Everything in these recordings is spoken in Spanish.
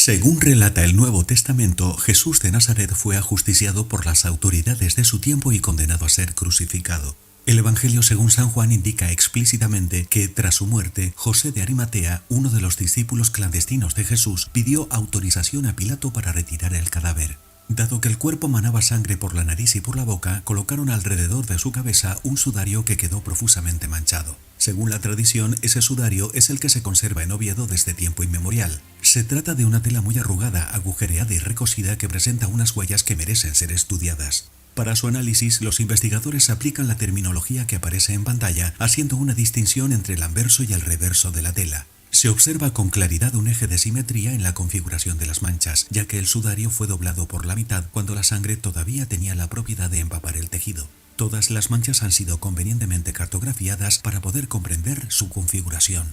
Según relata el Nuevo Testamento, Jesús de Nazaret fue ajusticiado por las autoridades de su tiempo y condenado a ser crucificado. El Evangelio según San Juan indica explícitamente que, tras su muerte, José de Arimatea, uno de los discípulos clandestinos de Jesús, pidió autorización a Pilato para retirar el cadáver. Dado que el cuerpo manaba sangre por la nariz y por la boca, colocaron alrededor de su cabeza un sudario que quedó profusamente manchado. Según la tradición, ese sudario es el que se conserva en Oviedo desde tiempo inmemorial. Se trata de una tela muy arrugada, agujereada y recosida que presenta unas huellas que merecen ser estudiadas. Para su análisis, los investigadores aplican la terminología que aparece en pantalla, haciendo una distinción entre el anverso y el reverso de la tela. Se observa con claridad un eje de simetría en la configuración de las manchas, ya que el sudario fue doblado por la mitad cuando la sangre todavía tenía la propiedad de empapar el tejido. Todas las manchas han sido convenientemente cartografiadas para poder comprender su configuración.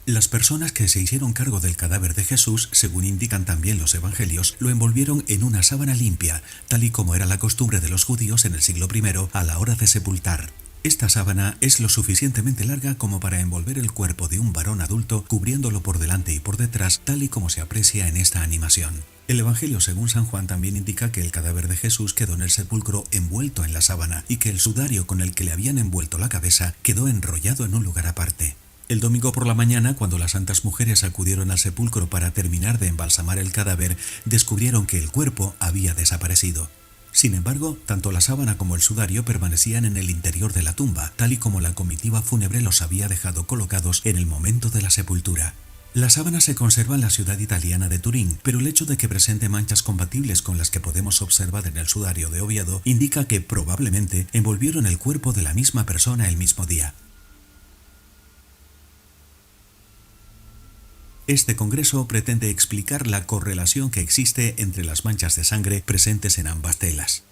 Las personas que se hicieron cargo del cadáver de Jesús, según indican también los evangelios, lo envolvieron en una sábana limpia, tal y como era la costumbre de los judíos en el siglo I a la hora de sepultar. Esta sábana es lo suficientemente larga como para envolver el cuerpo de un varón adulto, cubriéndolo por delante y por detrás, tal y como se aprecia en esta animación. El Evangelio según San Juan también indica que el cadáver de Jesús quedó en el sepulcro envuelto en la sábana y que el sudario con el que le habían envuelto la cabeza quedó enrollado en un lugar aparte. El domingo por la mañana, cuando las santas mujeres acudieron al sepulcro para terminar de embalsamar el cadáver, descubrieron que el cuerpo había desaparecido. Sin embargo, tanto la sábana como el sudario permanecían en el interior de la tumba, tal y como la comitiva fúnebre los había dejado colocados en el momento de la sepultura. La sábana se conserva en la ciudad italiana de Turín, pero el hecho de que presente manchas compatibles con las que podemos observar en el sudario de Oviedo indica que probablemente envolvieron el cuerpo de la misma persona el mismo día. Este congreso pretende explicar la correlación que existe entre las manchas de sangre presentes en ambas telas.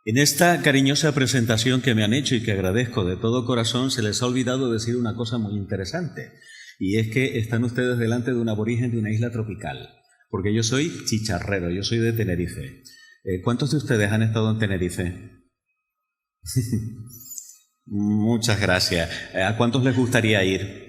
En esta cariñosa presentación que me han hecho y que agradezco de todo corazón, se les ha olvidado decir una cosa muy interesante, y es que están ustedes delante de un aborigen de una isla tropical, porque yo soy chicharrero, yo soy de Tenerife. ¿Cuántos de ustedes han estado en Tenerife? Muchas gracias. ¿A cuántos les gustaría ir?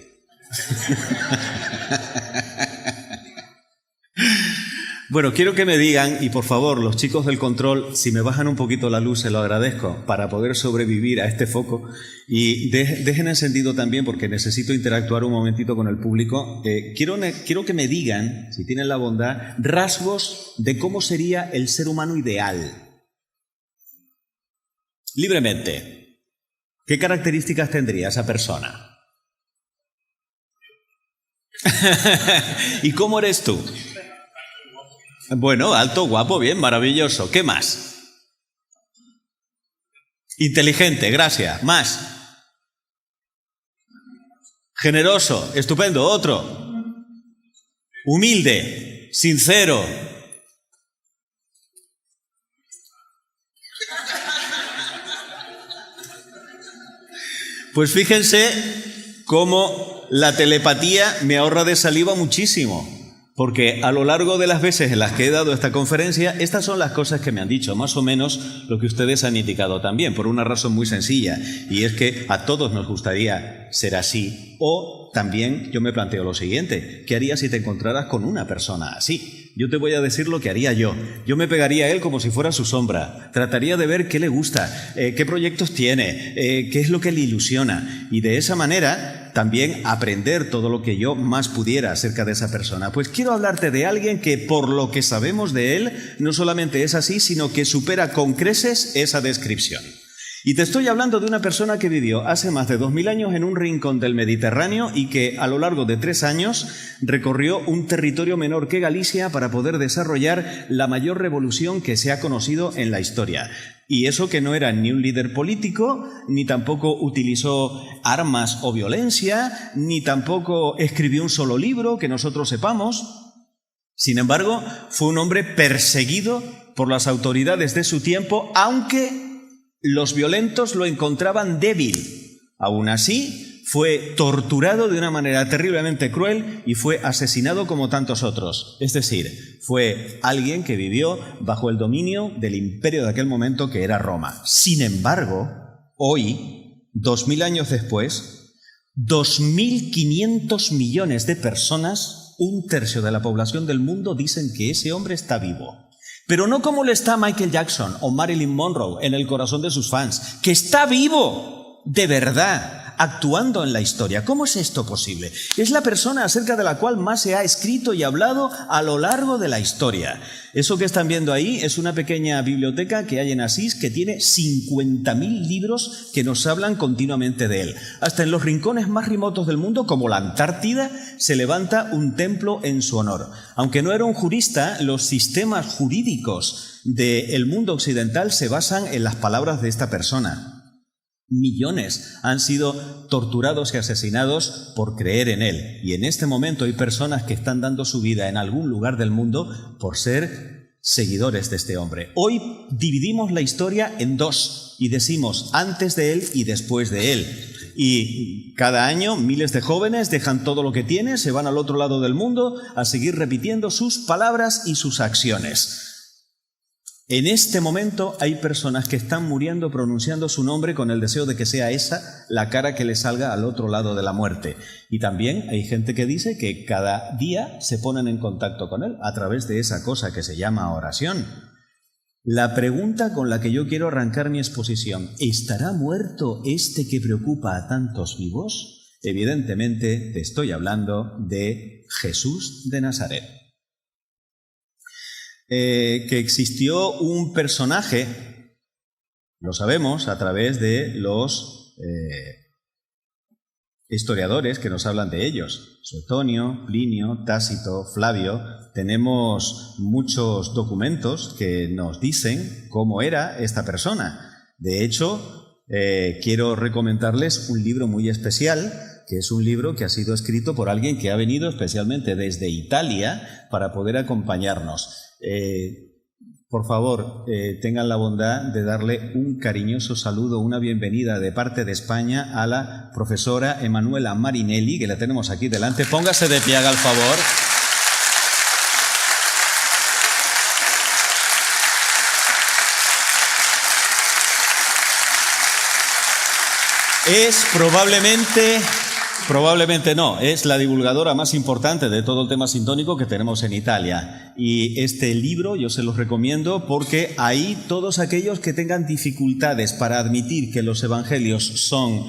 Bueno, quiero que me digan, y por favor, los chicos del control, si me bajan un poquito la luz, se lo agradezco, para poder sobrevivir a este foco. Y dejen encendido también, porque necesito interactuar un momentito con el público. Quiero que me digan, si tienen la bondad, rasgos de cómo sería el ser humano ideal. Libremente. ¿Qué características tendría esa persona? ¿Y cómo eres tú? Bueno, alto, guapo, bien, maravilloso. ¿Qué más? Inteligente, gracias. Más. Generoso, estupendo. Otro. Humilde, sincero. Pues fíjense cómo la telepatía me ahorra de saliva muchísimo, porque a lo largo de las veces en las que he dado esta conferencia, estas son las cosas que me han dicho, más o menos lo que ustedes han indicado también, por una razón muy sencilla, y es que a todos nos gustaría ser así. O también yo me planteo lo siguiente: ¿qué harías si te encontraras con una persona así? Yo te voy a decir lo que haría yo. Yo me pegaría a él como si fuera su sombra. Trataría de ver qué le gusta, qué proyectos tiene, qué es lo que le ilusiona. Y de esa manera también aprender todo lo que yo más pudiera acerca de esa persona. Pues quiero hablarte de alguien que, por lo que sabemos de él, no solamente es así, sino que supera con creces esa descripción. Y te estoy hablando de una persona que vivió hace más de 2000 años en un rincón del Mediterráneo y que a lo largo de 3 años recorrió un territorio menor que Galicia para poder desarrollar la mayor revolución que se ha conocido en la historia. Y eso que no era ni un líder político, ni tampoco utilizó armas o violencia, ni tampoco escribió un solo libro que nosotros sepamos. Sin embargo, fue un hombre perseguido por las autoridades de su tiempo, aunque los violentos lo encontraban débil. Aún así, fue torturado de una manera terriblemente cruel y fue asesinado como tantos otros. Es decir, fue alguien que vivió bajo el dominio del imperio de aquel momento, que era Roma. Sin embargo, hoy, 2000 años después, 2.500 millones de personas, 1/3 de la población del mundo, dicen que ese hombre está vivo. Pero no como lo está Michael Jackson o Marilyn Monroe en el corazón de sus fans, que está vivo, de verdad, actuando en la historia. ¿Cómo es esto posible? Es la persona acerca de la cual más se ha escrito y hablado a lo largo de la historia. Eso que están viendo ahí es una pequeña biblioteca que hay en Asís que tiene 50.000 libros que nos hablan continuamente de él. Hasta en los rincones más remotos del mundo, como la Antártida, se levanta un templo en su honor. Aunque no era un jurista, los sistemas jurídicos del mundo occidental se basan en las palabras de esta persona. Millones han sido torturados y asesinados por creer en él. Y en este momento hay personas que están dando su vida en algún lugar del mundo por ser seguidores de este hombre. Hoy dividimos la historia en dos y decimos antes de él y después de él. Y cada año miles de jóvenes dejan todo lo que tienen, se van al otro lado del mundo a seguir repitiendo sus palabras y sus acciones. En este momento hay personas que están muriendo pronunciando su nombre con el deseo de que sea esa la cara que le salga al otro lado de la muerte. Y también hay gente que dice que cada día se ponen en contacto con él a través de esa cosa que se llama oración. La pregunta con la que yo quiero arrancar mi exposición: ¿estará muerto este que preocupa a tantos vivos? Evidentemente te estoy hablando de Jesús de Nazaret. Que existió un personaje, lo sabemos a través de los historiadores que nos hablan de ellos. Suetonio, Plinio, Tácito, Flavio. Tenemos muchos documentos que nos dicen cómo era esta persona. De hecho, quiero recomendarles un libro muy especial, que es un libro que ha sido escrito por alguien que ha venido especialmente desde Italia para poder acompañarnos. Por favor, tengan la bondad de darle un cariñoso saludo, una bienvenida de parte de España a la profesora Emanuela Marinelli, que la tenemos aquí delante. Póngase de pie, haga el favor. Es probablemente no, es la divulgadora más importante de todo el tema sintónico que tenemos en Italia. Y este libro yo se los recomiendo porque ahí todos aquellos que tengan dificultades para admitir que los evangelios son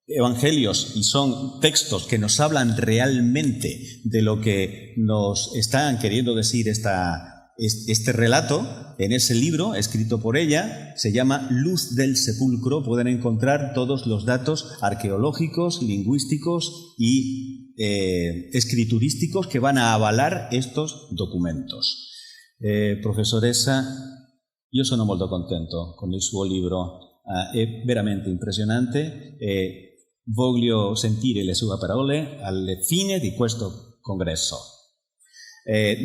evangelios y son textos que nos hablan realmente de lo que nos están queriendo decir este relato, en ese libro escrito por ella, se llama Luz del Sepulcro. Pueden encontrar todos los datos arqueológicos, lingüísticos y escriturísticos que van a avalar estos documentos. Professoressa, io sono molto contento con il suo libro, è veramente impressionante e voglio sentire le sue parole alla fine di questo congresso.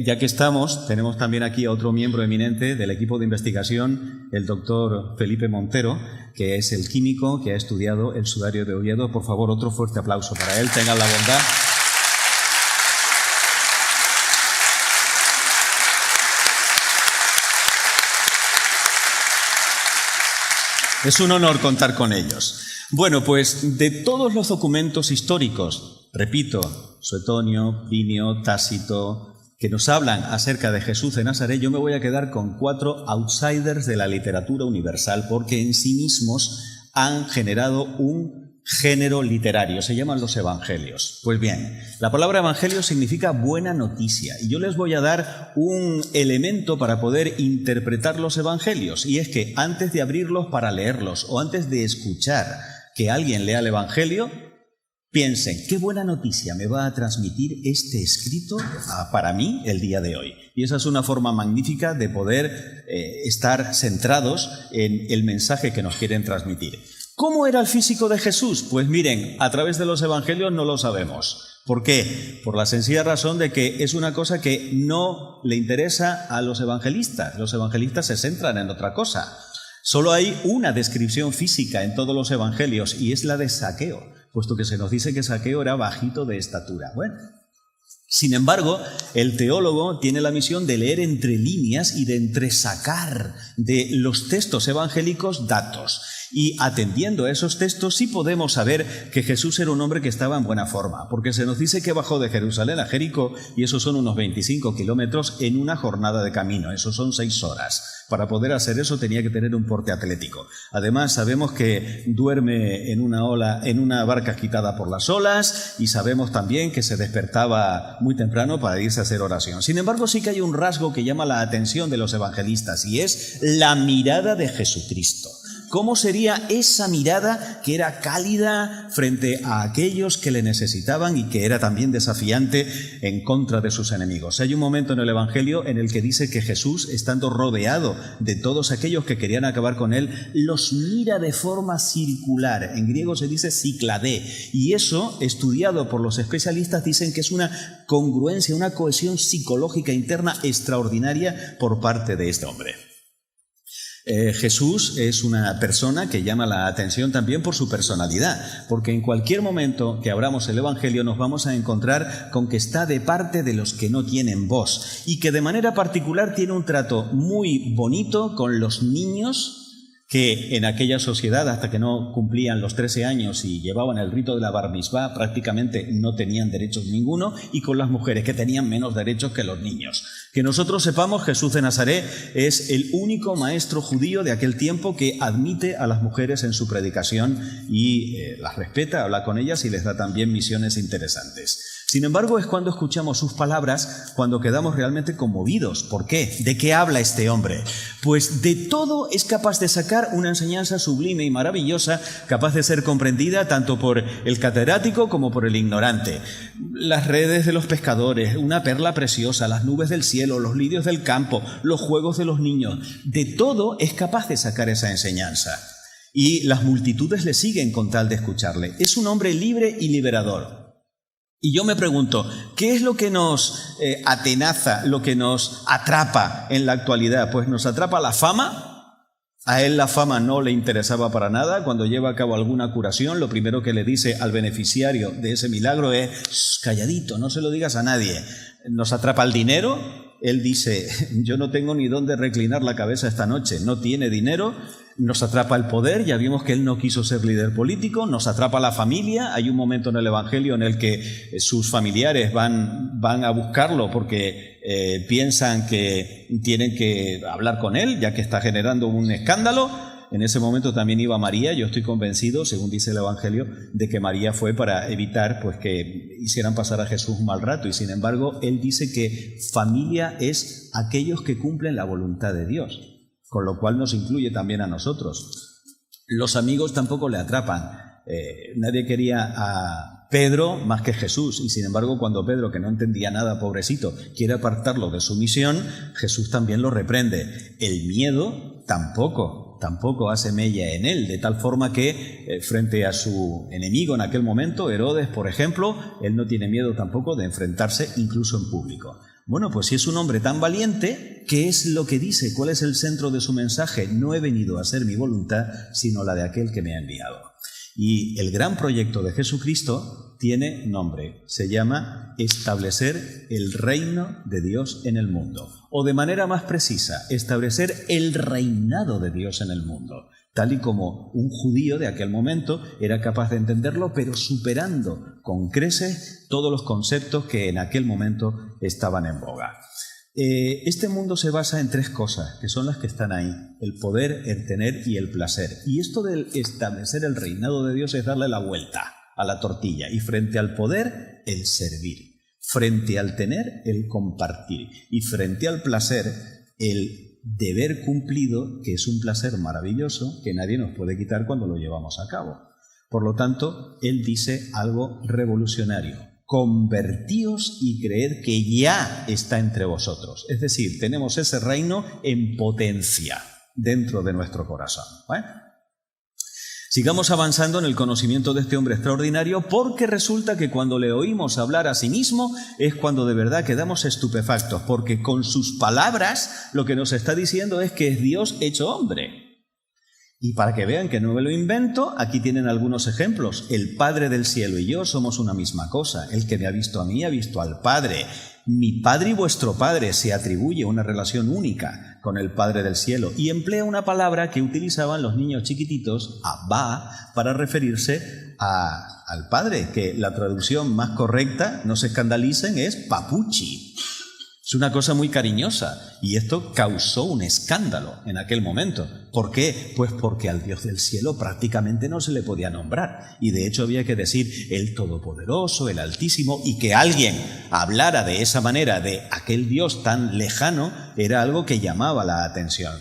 Ya que estamos, tenemos también aquí a otro miembro eminente del equipo de investigación, el doctor Felipe Montero, que es el químico que ha estudiado el sudario de Oviedo. Por favor, otro fuerte aplauso para él, tengan la bondad. Es un honor contar con ellos. Bueno, pues de todos los documentos históricos, repito, Suetonio, Plinio, Tácito, que nos hablan acerca de Jesús de Nazaret, yo me voy a quedar con 4 outsiders de la literatura universal, porque en sí mismos han generado un género literario, se llaman los evangelios. Pues bien, la palabra evangelio significa buena noticia, y yo les voy a dar un elemento para poder interpretar los evangelios, y es que antes de abrirlos para leerlos, o antes de escuchar que alguien lea el evangelio, piensen, qué buena noticia me va a transmitir este escrito para mí el día de hoy. Y esa es una forma magnífica de poder estar centrados en el mensaje que nos quieren transmitir. ¿Cómo era el físico de Jesús? Pues miren, a través de los evangelios no lo sabemos. ¿Por qué? Por la sencilla razón de que es una cosa que no le interesa a los evangelistas. Los evangelistas se centran en otra cosa. Solo hay una descripción física en todos los evangelios y es la de Zaqueo, puesto que se nos dice que Zaqueo era bajito de estatura. Bueno, sin embargo, el teólogo tiene la misión de leer entre líneas y de entresacar de los textos evangélicos datos. Y atendiendo a esos textos sí podemos saber que Jesús era un hombre que estaba en buena forma, porque se nos dice que bajó de Jerusalén a Jericó y esos son unos 25 kilómetros en una jornada de camino, eso son 6 horas. Para poder hacer eso tenía que tener un porte atlético. Además sabemos que duerme en una barca agitada por las olas y sabemos también que se despertaba muy temprano para irse a hacer oración. Sin embargo, sí que hay un rasgo que llama la atención de los evangelistas y es la mirada de Jesucristo. ¿Cómo sería esa mirada que era cálida frente a aquellos que le necesitaban y que era también desafiante en contra de sus enemigos? Hay un momento en el Evangelio en el que dice que Jesús, estando rodeado de todos aquellos que querían acabar con él, los mira de forma circular. En griego se dice cicladé. Y eso, estudiado por los especialistas, dicen que es una congruencia, una cohesión psicológica interna extraordinaria por parte de este hombre. Jesús es una persona que llama la atención también por su personalidad, porque en cualquier momento que abramos el Evangelio nos vamos a encontrar con que está de parte de los que no tienen voz y que de manera particular tiene un trato muy bonito con los niños que en aquella sociedad, hasta que no cumplían los 13 años y llevaban el rito de la bar mitzvá, prácticamente no tenían derechos ninguno, y con las mujeres, que tenían menos derechos que los niños. Que nosotros sepamos, Jesús de Nazaret es el único maestro judío de aquel tiempo que admite a las mujeres en su predicación y las respeta, habla con ellas y les da también misiones interesantes. Sin embargo, es cuando escuchamos sus palabras cuando quedamos realmente conmovidos. ¿Por qué? ¿De qué habla este hombre? Pues de todo es capaz de sacar una enseñanza sublime y maravillosa, capaz de ser comprendida tanto por el catedrático como por el ignorante. Las redes de los pescadores, una perla preciosa, las nubes del cielo, los lirios del campo, los juegos de los niños. De todo es capaz de sacar esa enseñanza. Y las multitudes le siguen con tal de escucharle. Es un hombre libre y liberador. Y yo me pregunto, ¿qué es lo que nos atenaza, lo que nos atrapa en la actualidad? Pues nos atrapa la fama. A él la fama no le interesaba para nada. Cuando lleva a cabo alguna curación, lo primero que le dice al beneficiario de ese milagro es: calladito, no se lo digas a nadie. Nos atrapa el dinero. Él dice: yo no tengo ni dónde reclinar la cabeza esta noche. No tiene dinero. Nos atrapa el poder, ya vimos que él no quiso ser líder político. Nos atrapa la familia. Hay un momento en el Evangelio en el que sus familiares van a buscarlo porque piensan que tienen que hablar con él, ya que está generando un escándalo. En ese momento también iba María. Yo estoy convencido, según dice el Evangelio, de que María fue para evitar pues que hicieran pasar a Jesús un mal rato. Y sin embargo, él dice que familia es aquellos que cumplen la voluntad de Dios, con lo cual nos incluye también a nosotros. Los amigos tampoco le atrapan. Nadie quería a Pedro más que Jesús, y sin embargo cuando Pedro, que no entendía nada, pobrecito, quiere apartarlo de su misión, Jesús también lo reprende. El miedo tampoco hace mella en él, de tal forma que frente a su enemigo en aquel momento, Herodes, por ejemplo, él no tiene miedo tampoco de enfrentarse incluso en público. Bueno, pues si es un hombre tan valiente, ¿qué es lo que dice? ¿Cuál es el centro de su mensaje? No he venido a hacer mi voluntad, sino la de aquel que me ha enviado. Y el gran proyecto de Jesucristo tiene nombre. Se llama establecer el reino de Dios en el mundo. O de manera más precisa, establecer el reinado de Dios en el mundo. Tal y como un judío de aquel momento era capaz de entenderlo, pero superando con creces todos los conceptos que en aquel momento estaban en boga. Este mundo se basa en 3 cosas, que son las que están ahí: el poder, el tener y el placer. Y esto de establecer el reinado de Dios es darle la vuelta a la tortilla. Y frente al poder, el servir. Frente al tener, el compartir. Y frente al placer, el deber cumplido, que es un placer maravilloso que nadie nos puede quitar cuando lo llevamos a cabo. Por lo tanto, él dice algo revolucionario: convertíos y creed que ya está entre vosotros. Es decir, tenemos ese reino en potencia dentro de nuestro corazón. Sigamos avanzando en el conocimiento de este hombre extraordinario, porque resulta que cuando le oímos hablar a sí mismo es cuando de verdad quedamos estupefactos, porque con sus palabras lo que nos está diciendo es que es Dios hecho hombre. Y para que vean que no me lo invento, aquí tienen algunos ejemplos. El Padre del cielo y yo somos una misma cosa. El que me ha visto a mí ha visto al Padre. mi Padre y vuestro Padre, se atribuye una relación única con el Padre del cielo y emplea una palabra que utilizaban los niños chiquititos, Abba, para referirse al Padre, que la traducción más correcta, no se escandalicen, es papuchi. Es una cosa muy cariñosa y esto causó un escándalo en aquel momento. ¿Por qué? Pues porque al Dios del cielo prácticamente no se le podía nombrar y de hecho había que decir el Todopoderoso, el Altísimo, y que alguien hablara de esa manera de aquel Dios tan lejano era algo que llamaba la atención.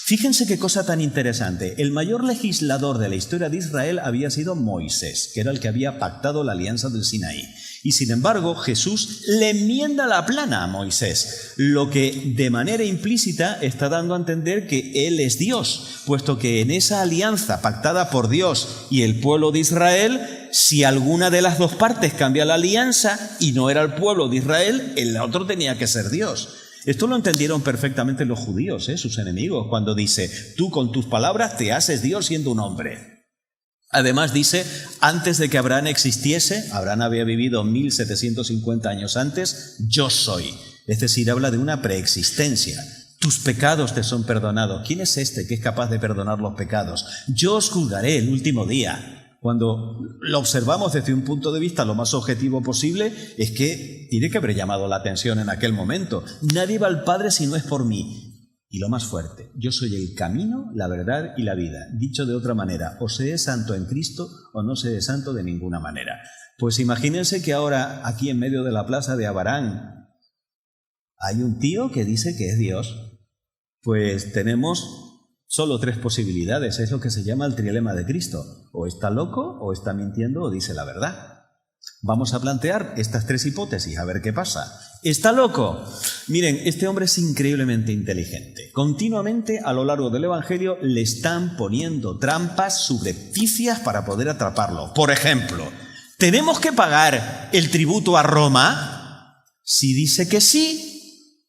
Fíjense qué cosa tan interesante. El mayor legislador de la historia de Israel había sido Moisés, que era el que había pactado la alianza del Sinaí. Y sin embargo, Jesús le enmienda la plana a Moisés, lo que de manera implícita está dando a entender que Él es Dios, puesto que en esa alianza pactada por Dios y el pueblo de Israel, si alguna de las dos partes cambia la alianza y no era el pueblo de Israel, el otro tenía que ser Dios. Esto lo entendieron perfectamente los judíos, sus enemigos, cuando dice, tú con tus palabras te haces Dios siendo un hombre. Además dice, antes de que Abraham existiese, Abraham había vivido 1750 años antes, yo soy. Es decir, habla de una preexistencia. Tus pecados te son perdonados. ¿Quién es este que es capaz de perdonar los pecados? Yo os juzgaré el último día. Cuando lo observamos desde un punto de vista lo más objetivo posible, es que tiene que haber llamado la atención en aquel momento. Nadie va al Padre si no es por mí. Y lo más fuerte, yo soy el camino, la verdad y la vida. Dicho de otra manera, o se es santo en Cristo o no se es santo de ninguna manera. Pues imagínense que ahora aquí en medio de la plaza de Abarán hay un tío que dice que es Dios. Pues tenemos solo 3 posibilidades, es lo que se llama el trilema de Cristo. O está loco, o está mintiendo, o dice la verdad. Vamos a plantear estas 3 hipótesis, a ver qué pasa. ¿Está loco? Miren, este hombre es increíblemente inteligente. Continuamente a lo largo del Evangelio le están poniendo trampas subrepticias para poder atraparlo. Por ejemplo, ¿tenemos que pagar el tributo a Roma? Si dice que sí,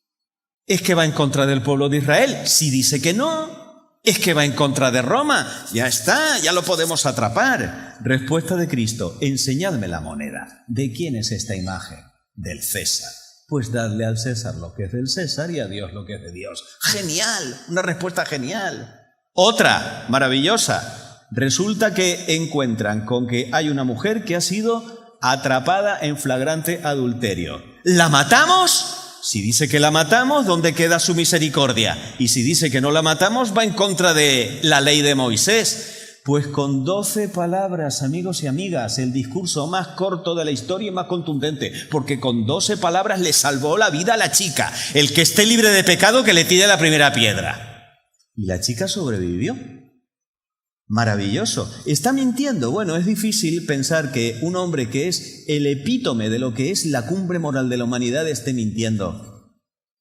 es que va en contra del pueblo de Israel. Si dice que no, es que va en contra de Roma. Ya está, ya lo podemos atrapar. Respuesta de Cristo, enseñadme la moneda. ¿De quién es esta imagen? Del César. Pues dadle al César lo que es del César y a Dios lo que es de Dios. ¡Genial! Una respuesta genial. Otra, maravillosa. Resulta que encuentran con que hay una mujer que ha sido atrapada en flagrante adulterio. ¿La matamos? Si dice que la matamos, ¿dónde queda su misericordia? Y si dice que no la matamos, va en contra de la ley de Moisés. Pues con 12 palabras, amigos y amigas, el discurso más corto de la historia y más contundente, porque con 12 palabras le salvó la vida a la chica. El que esté libre de pecado, que le tire la primera piedra. Y la chica sobrevivió. Maravilloso. ¿Está mintiendo? Bueno, es difícil pensar que un hombre que es el epítome de lo que es la cumbre moral de la humanidad esté mintiendo.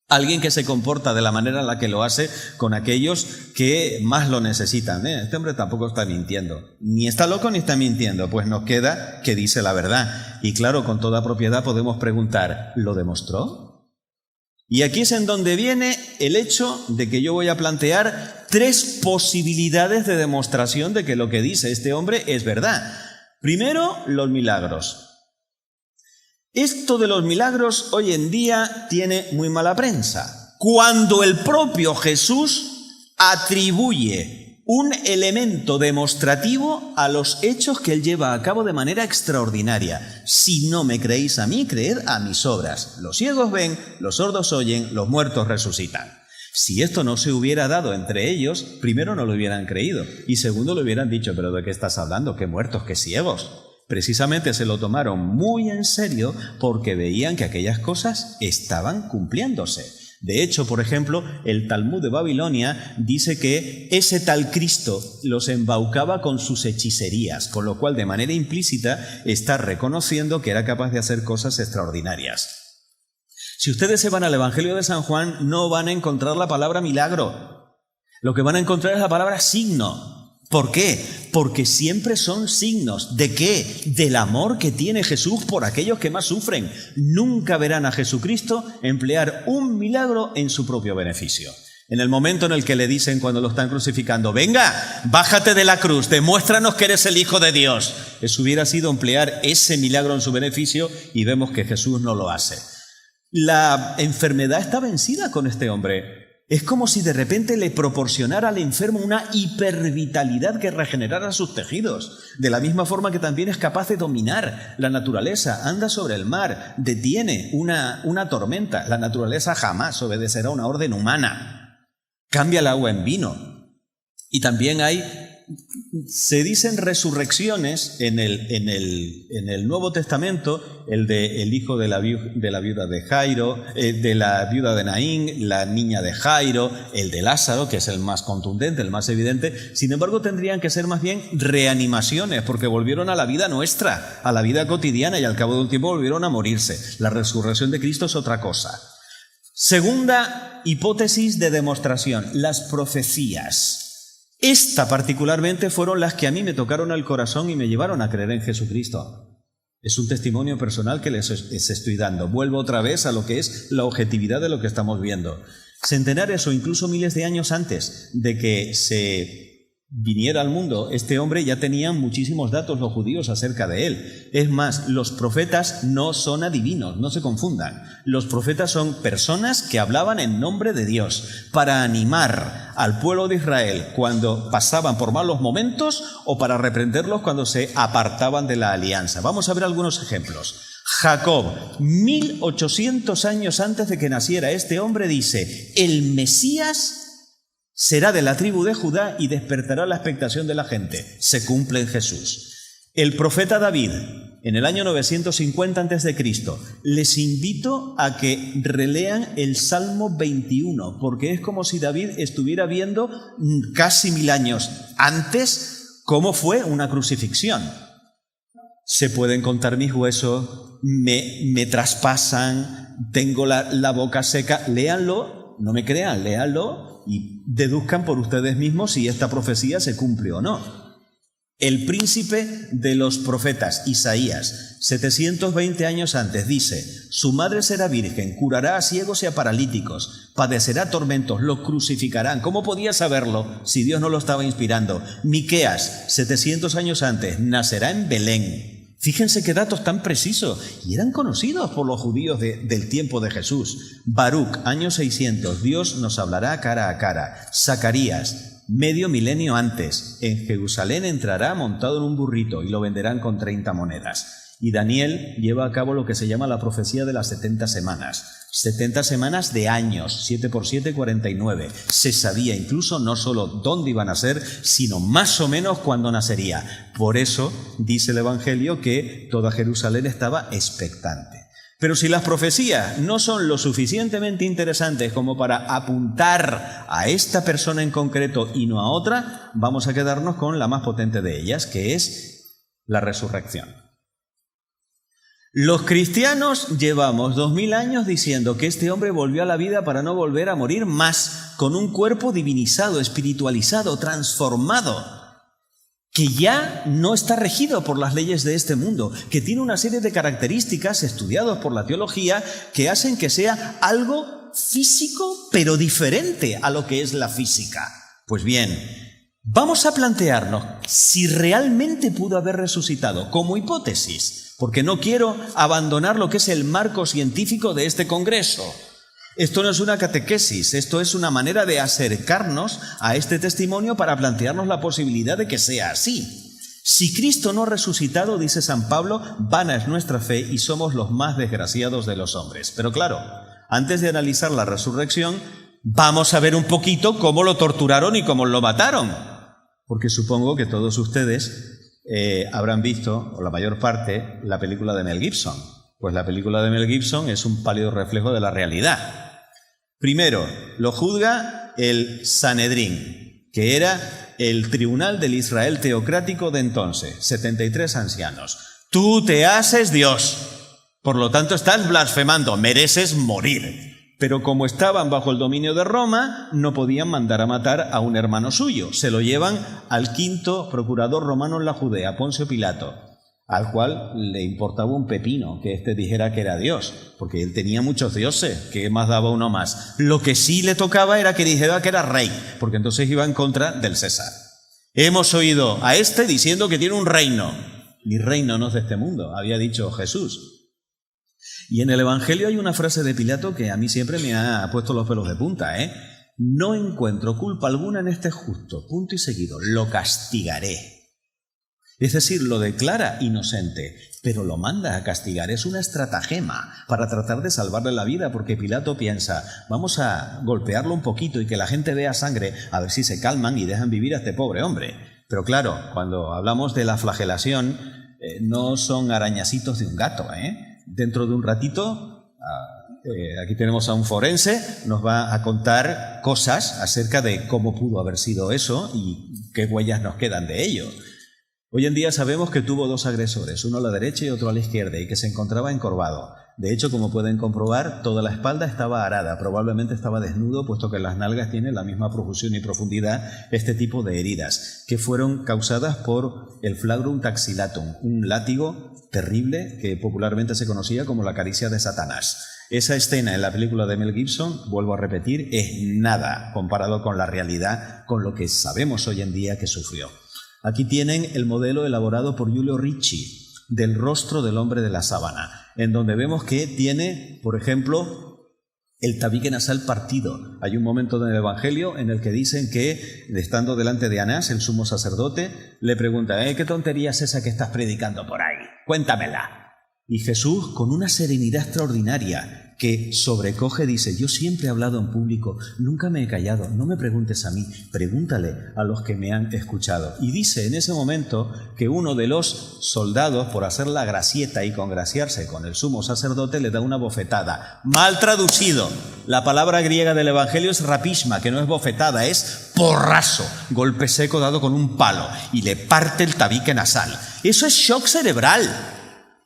Alguien que se comporta de la manera en la que lo hace con aquellos que más lo necesitan. Este hombre tampoco está mintiendo. Ni está loco ni está mintiendo. Pues nos queda que dice la verdad. Y claro, con toda propiedad podemos preguntar, ¿lo demostró? Y aquí es en donde viene el hecho de que yo voy a plantear 3 posibilidades de demostración de que lo que dice este hombre es verdad. Primero, los milagros. Esto de los milagros hoy en día tiene muy mala prensa. Cuando el propio Jesús atribuye un elemento demostrativo a los hechos que él lleva a cabo de manera extraordinaria. Si no me creéis a mí, creed a mis obras. Los ciegos ven, los sordos oyen, los muertos resucitan. Si esto no se hubiera dado entre ellos, primero no lo hubieran creído y segundo le hubieran dicho, ¿pero de qué estás hablando? ¿Qué muertos, qué ciegos? Precisamente se lo tomaron muy en serio porque veían que aquellas cosas estaban cumpliéndose. De hecho, por ejemplo, el Talmud de Babilonia dice que ese tal Cristo los embaucaba con sus hechicerías, con lo cual de manera implícita está reconociendo que era capaz de hacer cosas extraordinarias. Si ustedes se van al Evangelio de San Juan, no van a encontrar la palabra milagro. Lo que van a encontrar es la palabra signo. ¿Por qué? Porque siempre son signos. ¿De qué? Del amor que tiene Jesús por aquellos que más sufren. Nunca verán a Jesucristo emplear un milagro en su propio beneficio. En el momento en el que le dicen cuando lo están crucificando, venga, bájate de la cruz, demuéstranos que eres el Hijo de Dios. Eso hubiera sido emplear ese milagro en su beneficio y vemos que Jesús no lo hace. La enfermedad está vencida con este hombre. Es como si de repente le proporcionara al enfermo una hipervitalidad que regenerara sus tejidos. De la misma forma que también es capaz de dominar la naturaleza, anda sobre el mar, detiene una tormenta. La naturaleza jamás obedecerá una orden humana. Cambia el agua en vino. Y también se dicen resurrecciones en el Nuevo Testamento, el hijo de la viuda de Jairo, de la viuda de Naín, la niña de Jairo, el de Lázaro, que es el más contundente, el más evidente. Sin embargo, tendrían que ser más bien reanimaciones, porque volvieron a la vida nuestra, a la vida cotidiana, y al cabo de un tiempo volvieron a morirse. La resurrección de Cristo es otra cosa. Segunda hipótesis de demostración, las profecías. Esta particularmente fueron las que a mí me tocaron al corazón y me llevaron a creer en Jesucristo. Es un testimonio personal que les estoy dando. Vuelvo otra vez a lo que es la objetividad de lo que estamos viendo. Centenares o incluso miles de años antes de que se viniera al mundo, este hombre ya tenían muchísimos datos los judíos acerca de él. Es más, los profetas no son adivinos, no se confundan. Los profetas son personas que hablaban en nombre de Dios para animar al pueblo de Israel cuando pasaban por malos momentos o para reprenderlos cuando se apartaban de la alianza. Vamos a ver algunos ejemplos. Jacob, 1800 años antes de que naciera este hombre, dice: el Mesías será de la tribu de Judá y despertará la expectación de la gente. Se cumple en Jesús. El profeta David, en el año 950 a.C., les invito a que relean el Salmo 21, porque es como si David estuviera viendo casi 1000 años antes cómo fue una crucifixión. Se pueden contar mis huesos, me traspasan, tengo la boca seca. Léanlo, no me crean, léanlo y deduzcan por ustedes mismos si esta profecía se cumple o no. El príncipe de los profetas, Isaías, 720 años antes, dice: su madre será virgen, curará a ciegos y a paralíticos, padecerá tormentos, los crucificarán. ¿Cómo podía saberlo si Dios no lo estaba inspirando? Miqueas, 700 años antes, nacerá en Belén. Fíjense qué datos tan precisos, y eran conocidos por los judíos del tiempo de Jesús. Baruc, año 600, Dios nos hablará cara a cara. Zacarías, medio milenio antes, en Jerusalén entrará montado en un burrito y lo venderán con 30 monedas. Y Daniel lleva a cabo lo que se llama la profecía de las 70 semanas. 70 semanas de años, 7 por 7, 49. Se sabía incluso no solo dónde iban a ser, sino más o menos cuándo nacería. Por eso dice el Evangelio que toda Jerusalén estaba expectante. Pero si las profecías no son lo suficientemente interesantes como para apuntar a esta persona en concreto y no a otra, vamos a quedarnos con la más potente de ellas, que es la resurrección. Los cristianos llevamos 2000 años diciendo que este hombre volvió a la vida para no volver a morir más, con un cuerpo divinizado, espiritualizado, transformado, que ya no está regido por las leyes de este mundo, que tiene una serie de características estudiadas por la teología que hacen que sea algo físico, pero diferente a lo que es la física. Pues bien, vamos a plantearnos si realmente pudo haber resucitado, como hipótesis, porque no quiero abandonar lo que es el marco científico de este congreso. Esto no es una catequesis, esto es una manera de acercarnos a este testimonio para plantearnos la posibilidad de que sea así. Si Cristo no ha resucitado, dice San Pablo, vana es nuestra fe y somos los más desgraciados de los hombres. Pero claro, antes de analizar la resurrección, vamos a ver un poquito cómo lo torturaron y cómo lo mataron. Porque supongo que todos ustedes habrán visto, o la mayor parte, la película de Mel Gibson. Pues la película de Mel Gibson es un pálido reflejo de la realidad. Primero, lo juzga el Sanedrín, que era el tribunal del Israel teocrático de entonces, 73 ancianos. Tú te haces Dios, por lo tanto estás blasfemando, mereces morir. Pero como estaban bajo el dominio de Roma, no podían mandar a matar a un hermano suyo. Se lo llevan al quinto procurador romano en la Judea, Poncio Pilato, al cual le importaba un pepino que éste dijera que era Dios, porque él tenía muchos dioses, que más daba uno más. Lo que sí le tocaba era que dijera que era rey, porque entonces iba en contra del César. Hemos oído a este diciendo que tiene un reino. Mi reino no es de este mundo, había dicho Jesús. Y en el Evangelio hay una frase de Pilato que a mí siempre me ha puesto los pelos de punta, ¿eh? No encuentro culpa alguna en este justo, punto y seguido, lo castigaré. Es decir, lo declara inocente, pero lo manda a castigar. Es una estratagema para tratar de salvarle la vida, porque Pilato piensa, vamos a golpearlo un poquito y que la gente vea sangre, a ver si se calman y dejan vivir a este pobre hombre. Pero claro, cuando hablamos de la flagelación, no son arañacitos de un gato, ¿eh? Dentro de un ratito, aquí tenemos a un forense, nos va a contar cosas acerca de cómo pudo haber sido eso y qué huellas nos quedan de ello. Hoy en día sabemos que tuvo dos agresores, uno a la derecha y otro a la izquierda, y que se encontraba encorvado. De hecho, como pueden comprobar, toda la espalda estaba arada, probablemente estaba desnudo, puesto que las nalgas tienen la misma profusión y profundidad este tipo de heridas, que fueron causadas por el flagrum taxilatum, un látigo terrible que popularmente se conocía como la caricia de Satanás. Esa escena en la película de Mel Gibson, vuelvo a repetir, es nada comparado con la realidad, con lo que sabemos hoy en día que sufrió. Aquí tienen el modelo elaborado por Giulio Ricci del rostro del hombre de la sábana, en donde vemos que tiene, por ejemplo, el tabique nasal partido. Hay un momento en el Evangelio en el que dicen que, estando delante de Anás, el sumo sacerdote, le pregunta, ¿qué tontería es esa que estás predicando por ahí? Cuéntamela. Y Jesús, con una serenidad extraordinaria que sobrecoge, dice, yo siempre he hablado en público, nunca me he callado, no me preguntes a mí, pregúntale a los que me han escuchado. Y dice en ese momento que uno de los soldados, por hacer la gracieta y congraciarse con el sumo sacerdote, le da una bofetada. Mal traducido. La palabra griega del Evangelio es rapisma, que no es bofetada, es porrazo, golpe seco dado con un palo, y le parte el tabique nasal. Eso es shock cerebral.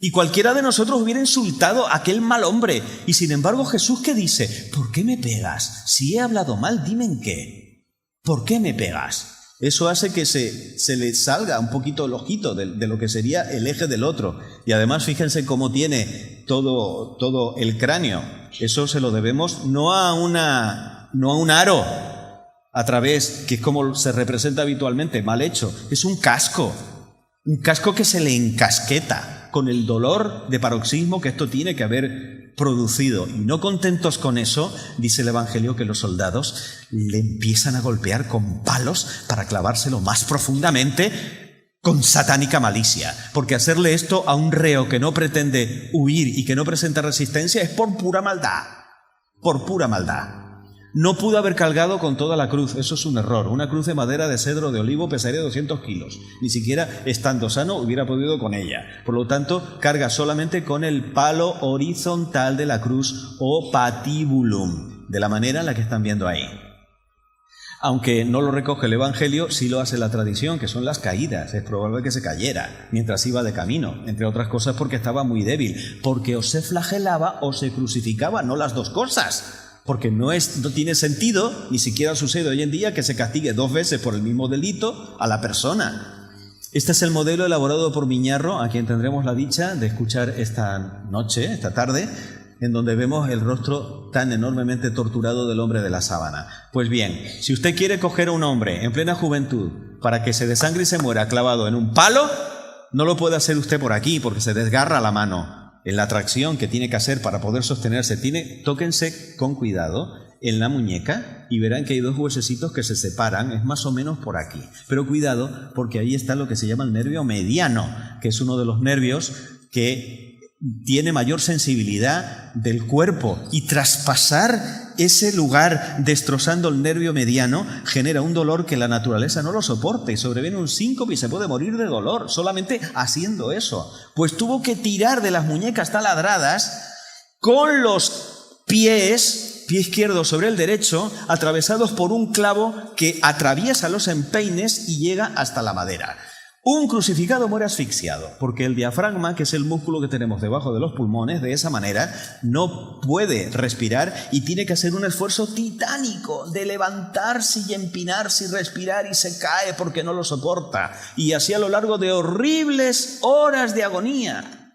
Y cualquiera de nosotros hubiera insultado a aquel mal hombre. Y sin embargo, Jesús, ¿qué dice? ¿Por qué me pegas? Si he hablado mal, dime en qué. ¿Por qué me pegas? Eso hace que se le salga un poquito el ojito de lo que sería el eje del otro. Y además, fíjense cómo tiene todo el cráneo. Eso se lo debemos no a un aro a través, que es como se representa habitualmente, mal hecho. Es un casco que se le encasqueta con el dolor de paroxismo que esto tiene que haber producido. Y no contentos con eso, dice el Evangelio que los soldados le empiezan a golpear con palos para clavárselo más profundamente con satánica malicia. Porque hacerle esto a un reo que no pretende huir y que no presenta resistencia es por pura maldad. Por pura maldad. No pudo haber cargado con toda la cruz, eso es un error. Una cruz de madera de cedro de olivo pesaría 200 kilos. Ni siquiera estando sano hubiera podido con ella. Por lo tanto, carga solamente con el palo horizontal de la cruz o patibulum, de la manera en la que están viendo ahí. Aunque no lo recoge el Evangelio, sí lo hace la tradición, que son las caídas. Es probable que se cayera mientras iba de camino, entre otras cosas porque estaba muy débil, porque o se flagelaba o se crucificaba, no las dos cosas. Porque no tiene sentido, ni siquiera sucede hoy en día, que se castigue 2 veces por el mismo delito a la persona. Este es el modelo elaborado por Miñarro, a quien tendremos la dicha de escuchar esta tarde, en donde vemos el rostro tan enormemente torturado del hombre de la sábana. Pues bien, si usted quiere coger a un hombre en plena juventud para que se desangre y se muera clavado en un palo, no lo puede hacer usted por aquí, porque se desgarra la mano. En la tracción que tiene que hacer para poder sostenerse, tóquense con cuidado en la muñeca y verán que hay 2 huesecitos que se separan, es más o menos por aquí. Pero cuidado, porque ahí está lo que se llama el nervio mediano, que es uno de los nervios que tiene mayor sensibilidad del cuerpo, y traspasar ese lugar destrozando el nervio mediano genera un dolor que la naturaleza no lo soporta y sobreviene un síncope y se puede morir de dolor solamente haciendo eso. Pues tuvo que tirar de las muñecas taladradas con los pie izquierdo sobre el derecho, atravesados por un clavo que atraviesa los empeines y llega hasta la madera. Un crucificado muere asfixiado, porque el diafragma, que es el músculo que tenemos debajo de los pulmones, de esa manera no puede respirar y tiene que hacer un esfuerzo titánico de levantarse y empinarse y respirar, y se cae porque no lo soporta. Y así a lo largo de horribles horas de agonía.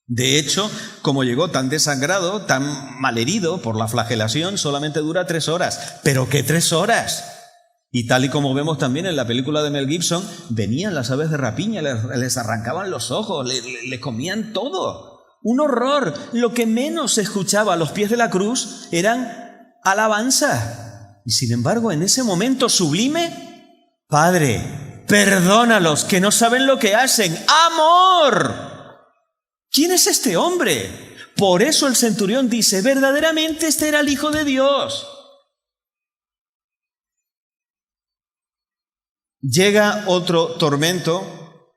De hecho, como llegó tan desangrado, tan malherido por la flagelación, solamente dura 3 horas. ¿Pero qué 3 horas? Y tal y como vemos también en la película de Mel Gibson, venían las aves de rapiña, les arrancaban los ojos, le comían todo. Un horror. Lo que menos se escuchaba a los pies de la cruz eran alabanza. Y sin embargo, en ese momento sublime, Padre, perdónalos, que no saben lo que hacen. ¡Amor! ¿Quién es este hombre? Por eso el centurión dice, verdaderamente este era el Hijo de Dios. Llega otro tormento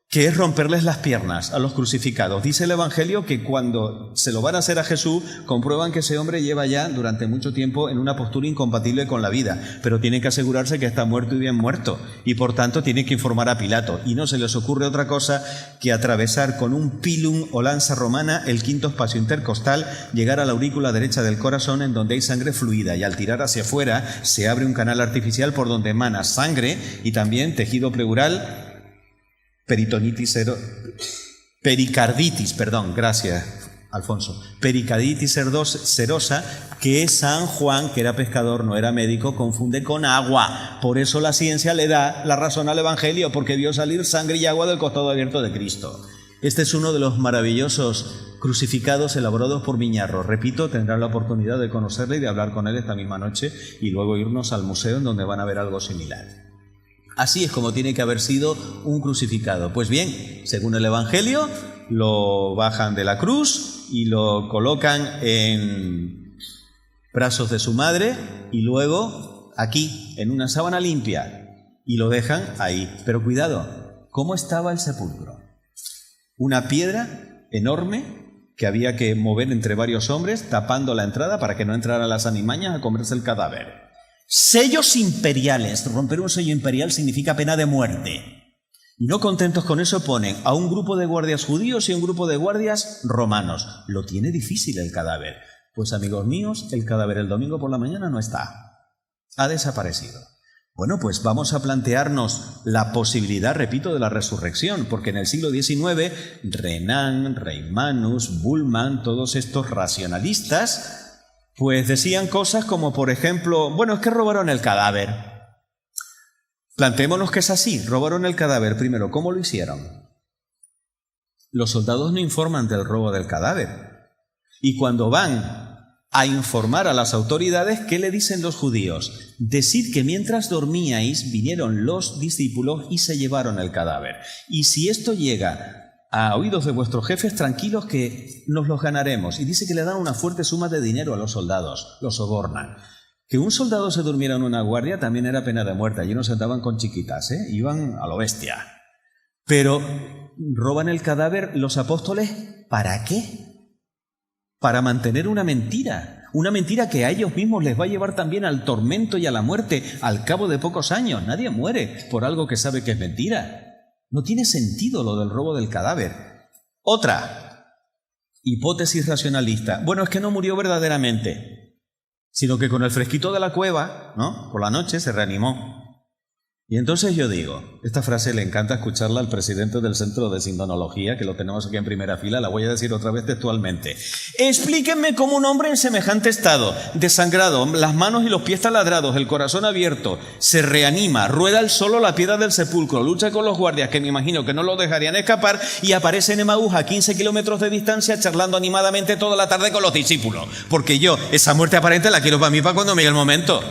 que es romperles las piernas a los crucificados. Dice el Evangelio que cuando se lo van a hacer a Jesús, comprueban que ese hombre lleva ya durante mucho tiempo en una postura incompatible con la vida, pero tienen que asegurarse que está muerto y bien muerto, y por tanto tienen que informar a Pilato, y no se les ocurre otra cosa que atravesar con un pilum o lanza romana el quinto espacio intercostal, llegar a la aurícula derecha del corazón en donde hay sangre fluida, y al tirar hacia afuera se abre un canal artificial por donde emana sangre y también tejido pleural, pericarditis, gracias, Alfonso. Pericarditis serosa, que San Juan, que era pescador, no era médico, confunde con agua. Por eso la ciencia le da la razón al Evangelio, porque vio salir sangre y agua del costado abierto de Cristo. Este es uno de los maravillosos crucificados elaborados por Miñarro. Repito, tendrán la oportunidad de conocerle y de hablar con él esta misma noche y luego irnos al museo en donde van a ver algo similar. Así es como tiene que haber sido un crucificado. Pues bien, según el Evangelio, lo bajan de la cruz y lo colocan en brazos de su madre y luego aquí, en una sábana limpia, y lo dejan ahí. Pero cuidado, ¿cómo estaba el sepulcro? Una piedra enorme que había que mover entre varios hombres, tapando la entrada para que no entraran las animañas a comerse el cadáver. Sellos imperiales. Romper un sello imperial significa pena de muerte. Y no contentos con eso ponen a un grupo de guardias judíos y un grupo de guardias romanos. Lo tiene difícil el cadáver. Pues amigos míos, el cadáver el domingo por la mañana no está. Ha desaparecido. Bueno, pues vamos a plantearnos la posibilidad, repito, de la resurrección, porque en el siglo XIX, Renan, Reimanus, Bullmann, todos estos racionalistas, pues decían cosas como, por ejemplo, bueno, es que robaron el cadáver. Planteémonos que es así, robaron el cadáver. Primero, ¿cómo lo hicieron? Los soldados no informan del robo del cadáver. Y cuando van a informar a las autoridades, ¿qué le dicen los judíos? Decid que mientras dormíais vinieron los discípulos y se llevaron el cadáver. Y si esto llega a oídos de vuestros jefes, tranquilos que nos los ganaremos. Y dice que le dan una fuerte suma de dinero a los soldados, los sobornan. Que un soldado se durmiera en una guardia también era pena de muerte. Allí no se andaban con chiquitas, iban a lo bestia. Pero roban el cadáver los apóstoles, ¿para qué? Para mantener una mentira que a ellos mismos les va a llevar también al tormento y a la muerte al cabo de pocos años. Nadie muere por algo que sabe que es mentira. No tiene sentido lo del robo del cadáver. Otra hipótesis racionalista. Bueno, es que no murió verdaderamente, sino que con el fresquito de la cueva, ¿no?, por la noche se reanimó. Y entonces yo digo, esta frase le encanta escucharla al presidente del Centro de Sindonología, que lo tenemos aquí en primera fila, la voy a decir otra vez textualmente. Explíquenme cómo un hombre en semejante estado, desangrado, las manos y los pies taladrados, el corazón abierto, se reanima, rueda él solo la piedra del sepulcro, lucha con los guardias, que me imagino que no lo dejarían escapar, y aparece en Emaús a 15 kilómetros de distancia charlando animadamente toda la tarde con los discípulos. Porque yo, esa muerte aparente la quiero para mí para cuando me llegue el momento.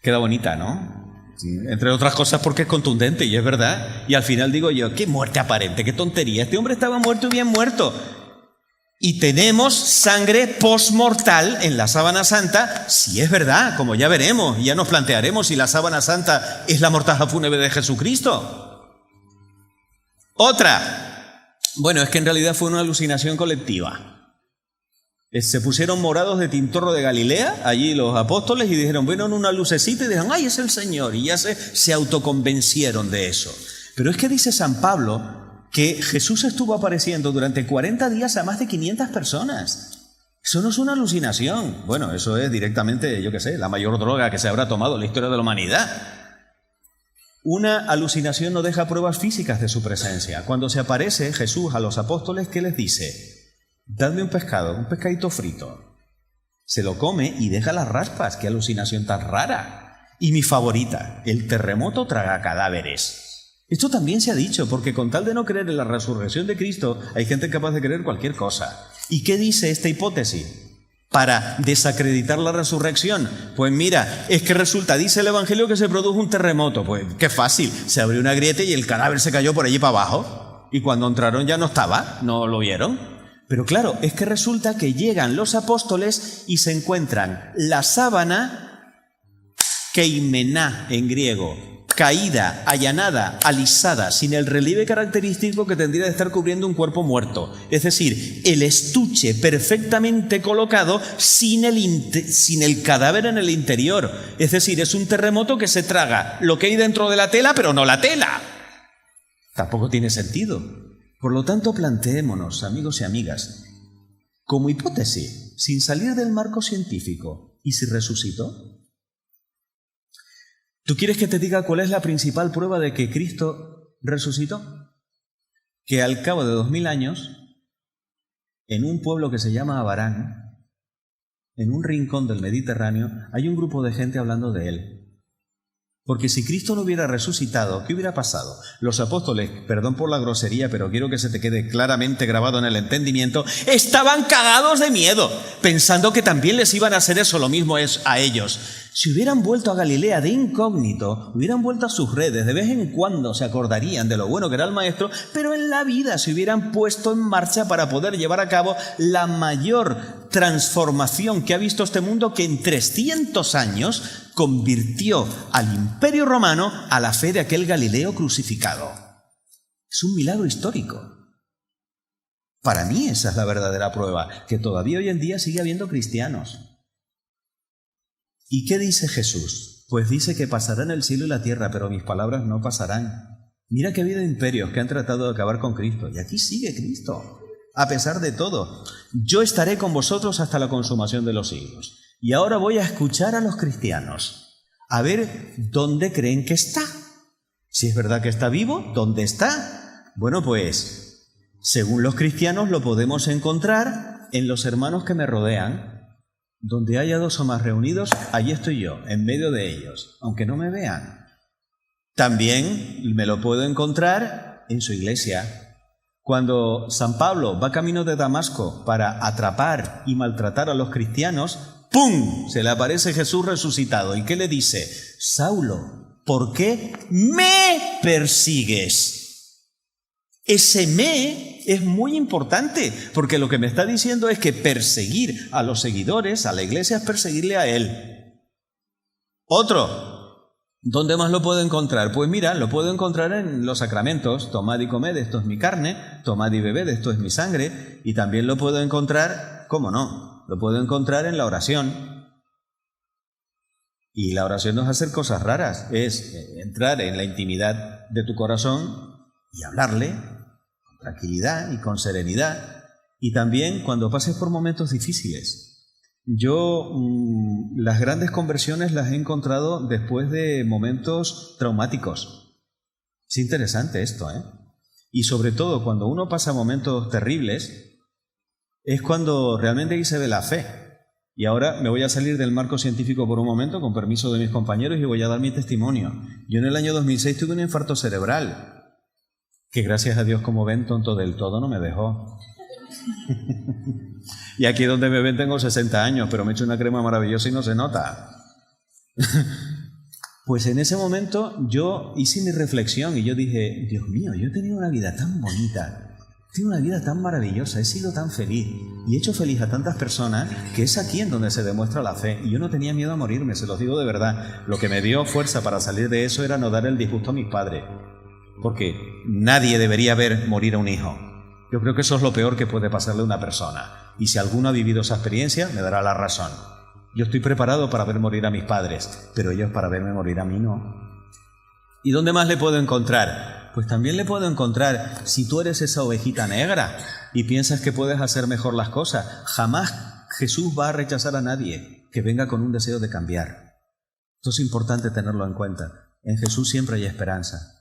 Queda bonita, ¿no? Entre otras cosas porque es contundente y es verdad. Y al final digo yo, qué muerte aparente, qué tontería. Este hombre estaba muerto y bien muerto. Y tenemos sangre postmortal en la sábana santa, si es verdad, como ya veremos. Y ya nos plantearemos si la sábana santa es la mortaja fúnebre de Jesucristo. Otra. Bueno, es que en realidad fue una alucinación colectiva. Se pusieron morados de Tintorro de Galilea, allí los apóstoles, y dijeron, bueno, en una lucecita, y dijeron, ¡ay, es el Señor! Y ya se autoconvencieron de eso. Pero es que dice San Pablo que Jesús estuvo apareciendo durante 40 días a más de 500 personas. Eso no es una alucinación. Bueno, eso es directamente, yo qué sé, la mayor droga que se habrá tomado en la historia de la humanidad. Una alucinación no deja pruebas físicas de su presencia. Cuando se aparece Jesús a los apóstoles, ¿qué les dice? Dadme un pescado, un pescadito frito. Se lo come y deja las raspas. ¡Qué alucinación tan rara! Y mi favorita, el terremoto traga cadáveres. Esto también se ha dicho, porque con tal de no creer en la resurrección de Cristo, hay gente capaz de creer cualquier cosa. ¿Y qué dice esta hipótesis para desacreditar la resurrección? Pues mira, es que resulta, dice el Evangelio, que se produjo un terremoto. Pues qué fácil, se abrió una grieta y el cadáver se cayó por allí para abajo. Y cuando entraron ya no estaba, no lo vieron. Pero claro, es que resulta que llegan los apóstoles y se encuentran la sábana keimená en griego, caída, allanada, alisada, sin el relieve característico que tendría de estar cubriendo un cuerpo muerto. Es decir, el estuche perfectamente colocado sin el cadáver en el interior. Es decir, es un terremoto que se traga lo que hay dentro de la tela, pero no la tela. Tampoco tiene sentido. Por lo tanto, planteémonos, amigos y amigas, como hipótesis, sin salir del marco científico, ¿y si resucitó? ¿Tú quieres que te diga cuál es la principal prueba de que Cristo resucitó? Que al cabo de 2000 años, en un pueblo que se llama Abarán, en un rincón del Mediterráneo, hay un grupo de gente hablando de él. Porque si Cristo no hubiera resucitado, ¿qué hubiera pasado? Los apóstoles, perdón por la grosería, pero quiero que se te quede claramente grabado en el entendimiento, estaban cagados de miedo, pensando que también les iban a hacer eso, lo mismo es a ellos. Si hubieran vuelto a Galilea de incógnito, hubieran vuelto a sus redes, de vez en cuando se acordarían de lo bueno que era el maestro, pero en la vida se hubieran puesto en marcha para poder llevar a cabo la mayor transformación que ha visto este mundo, que en 300 años convirtió al Imperio Romano a la fe de aquel Galileo crucificado. Es un milagro histórico. Para mí esa es la verdadera prueba, que todavía hoy en día sigue habiendo cristianos. ¿Y qué dice Jesús? Pues dice que pasarán el cielo y la tierra, pero mis palabras no pasarán. Mira que ha habido imperios que han tratado de acabar con Cristo, y aquí sigue Cristo, a pesar de todo. Yo estaré con vosotros hasta la consumación de los siglos. Y ahora voy a escuchar a los cristianos, a ver dónde creen que está. Si es verdad que está vivo, ¿dónde está? Bueno, pues, según los cristianos lo podemos encontrar en los hermanos que me rodean. Donde haya dos o más reunidos, allí estoy yo, en medio de ellos, aunque no me vean. También me lo puedo encontrar en su iglesia. Cuando San Pablo va camino de Damasco para atrapar y maltratar a los cristianos, ¡pum!, se le aparece Jesús resucitado. ¿Y qué le dice? Saulo, ¿por qué me persigues? Ese me es muy importante, porque lo que me está diciendo es que perseguir a los seguidores, a la iglesia, es perseguirle a él. Otro, ¿dónde más lo puedo encontrar? Pues mira, lo puedo encontrar en los sacramentos. Tomad y comed, esto es mi carne. Tomad y bebed, esto es mi sangre. Y también lo puedo encontrar, ¿cómo no? Lo puedo encontrar en la oración. Y la oración no es hacer cosas raras, es entrar en la intimidad de tu corazón y hablarle con tranquilidad y con serenidad. Y también cuando pases por momentos difíciles. Yo las grandes conversiones las he encontrado después de momentos traumáticos. Es interesante esto, ¿eh? Y sobre todo cuando uno pasa momentos terribles, es cuando realmente ahí se ve la fe. Y ahora me voy a salir del marco científico por un momento, con permiso de mis compañeros, y voy a dar mi testimonio. Yo en el año 2006 tuve un infarto cerebral, que gracias a Dios, como ven, tonto del todo no me dejó. Y aquí donde me ven tengo 60 años, pero me he hecho una crema maravillosa y no se nota. Pues en ese momento yo hice mi reflexión y yo dije, Dios mío, yo he tenido una vida tan bonita, he tenido una vida tan maravillosa, he sido tan feliz y he hecho feliz a tantas personas, que es aquí en donde se demuestra la fe. Y yo no tenía miedo a morirme, se los digo de verdad. Lo que me dio fuerza para salir de eso era no dar el disgusto a mis padres. Porque nadie debería ver morir a un hijo. Yo creo que eso es lo peor que puede pasarle a una persona. Y si alguno ha vivido esa experiencia, me dará la razón. Yo estoy preparado para ver morir a mis padres, pero ellos para verme morir a mí no. ¿Y dónde más le puedo encontrar? Pues también le puedo encontrar si tú eres esa ovejita negra y piensas que puedes hacer mejor las cosas. Jamás Jesús va a rechazar a nadie que venga con un deseo de cambiar. Esto es importante tenerlo en cuenta. En Jesús siempre hay esperanza.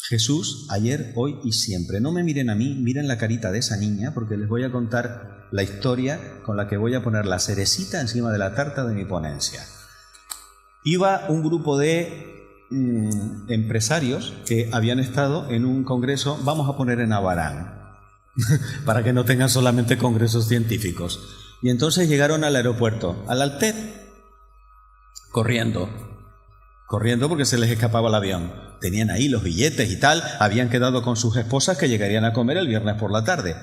Jesús, ayer, hoy y siempre. No me miren a mí, miren la carita de esa niña, porque les voy a contar la historia con la que voy a poner la cerecita encima de la tarta de mi ponencia. Iba un grupo de empresarios que habían estado en un congreso, vamos a poner en Abarán, para que no tengan solamente congresos científicos. Y entonces llegaron al aeropuerto, al Altet, corriendo porque se les escapaba el avión. Tenían ahí los billetes y tal, habían quedado con sus esposas que llegarían a comer el viernes por la tarde.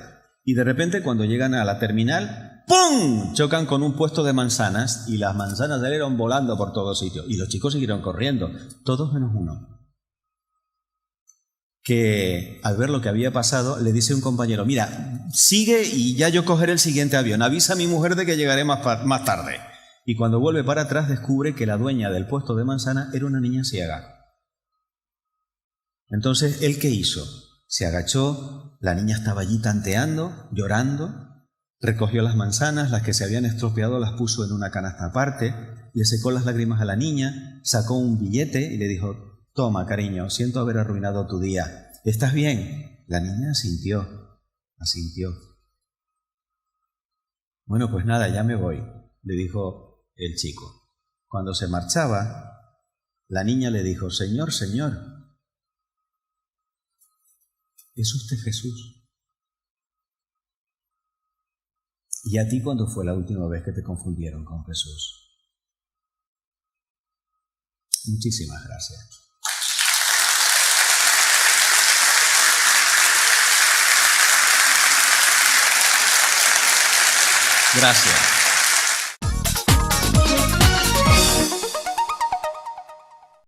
Y de repente, cuando llegan a la terminal, ¡pum!, chocan con un puesto de manzanas y las manzanas salieron volando por todos sitios. Y los chicos siguieron corriendo, todos menos uno, que al ver lo que había pasado le dice a un compañero: mira, sigue y ya yo cogeré el siguiente avión, avisa a mi mujer de que llegaré más tarde. Y cuando vuelve para atrás descubre que la dueña del puesto de manzana era una niña ciega. Entonces, ¿él qué hizo? Se agachó, la niña estaba allí tanteando, llorando, recogió las manzanas, las que se habían estropeado las puso en una canasta aparte, le secó las lágrimas a la niña, sacó un billete y le dijo: toma, cariño, siento haber arruinado tu día. ¿Estás bien? La niña asintió. Bueno, pues nada, ya me voy, le dijo el chico. Cuando se marchaba, la niña le dijo: Señor, ¿es usted Jesús? ¿Y a ti cuándo fue la última vez que te confundieron con Jesús? Muchísimas gracias. Gracias.